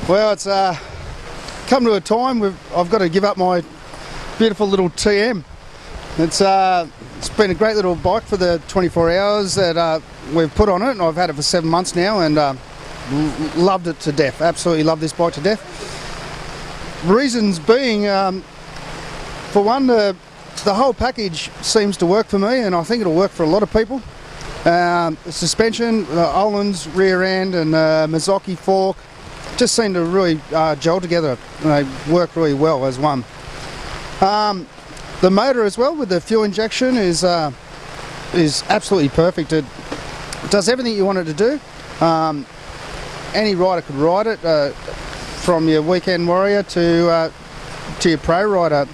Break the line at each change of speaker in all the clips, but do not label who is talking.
Well, it's come to a time I've got to give up my beautiful little TM. It's been a great little bike for the 24 hours that we've put on it, and I've had it for 7 months now, and loved it to death. Absolutely love this bike to death. Reasons being, for one, the whole package seems to work for me, and I think it'll work for a lot of people. The suspension, Olin's rear end and Mazzocchi fork just seem to really gel together, and they work really well as one. The motor as well, with the fuel injection, is absolutely perfect. It does everything you want it to do. Any rider could ride it, from your weekend warrior to your pro rider.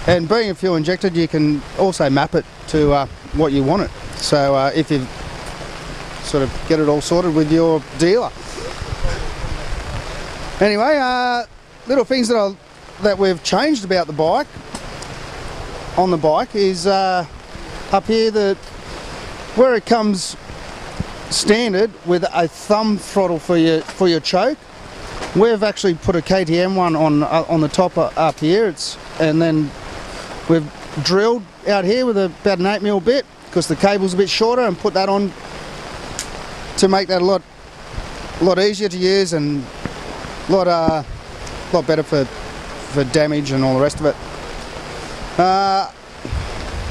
And being a fuel injected, you can also map it to what you want it. So if you sort of get it all sorted with your dealer. Anyway, little things that we've changed about the bike, on the bike, is up here, where it comes standard with a thumb throttle for your choke. We've actually put a KTM one on the top up here, and then we've drilled out here with about an 8mm bit, because the cable's a bit shorter, and put that on to make that a lot easier to use, and a lot better for damage and all the rest of it.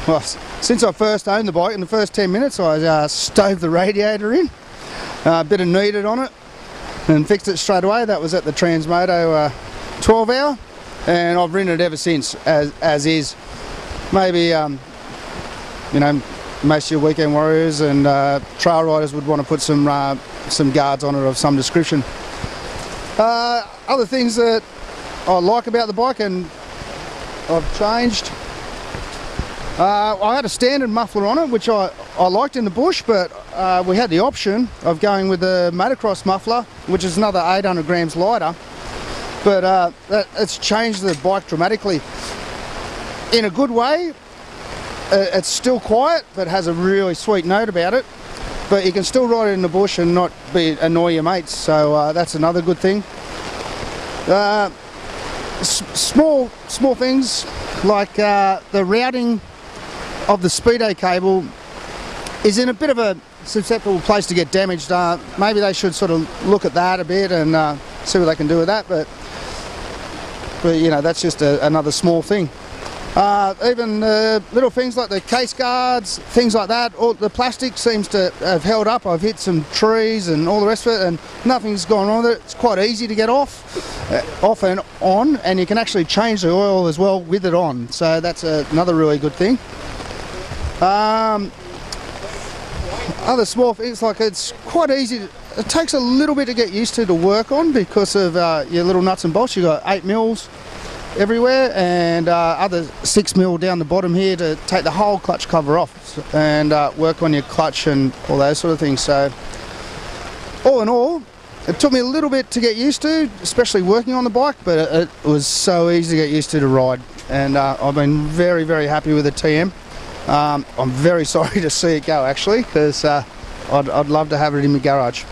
Well, since I first owned the bike, in the first 10 minutes I stoved the radiator in, a bit of kneaded on it, and fixed it straight away. That was at the Transmoto 12 hour, and I've ridden it ever since as is. Maybe most of your weekend warriors and trail riders would want to put some guards on it of some description. Other things that I like about the bike and I've changed. I had a standard muffler on it, which I liked in the bush, but we had the option of going with the motocross muffler, which is another 800 grams lighter. But it's changed the bike dramatically. In a good way. It's still quiet, but has a really sweet note about it. But you can still ride it in the bush and not annoy your mates, so that's another good thing. Small things like the routing of the speedo cable is in a bit of a susceptible place to get damaged. Maybe they should sort of look at that a bit and see what they can do with that. But that's just another small thing. Even little things like the case guards, things like that, all the plastic seems to have held up. I've hit some trees and all the rest of it, and nothing's gone wrong with it. It's quite easy to get off and on, and you can actually change the oil as well with it on, so that's another really good thing. Other small things, like it's quite easy, it takes a little bit to get used to work on because of your little nuts and bolts. You've got 8mm everywhere, and other 6mm down the bottom here to take the whole clutch cover off and work on your clutch and all those sort of things. So all in all, it took me a little bit to get used to, especially working on the bike, but it was so easy to get used to ride, and I've been very, very happy with the TM. I'm very sorry to see it go, actually, because I'd love to have it in my garage.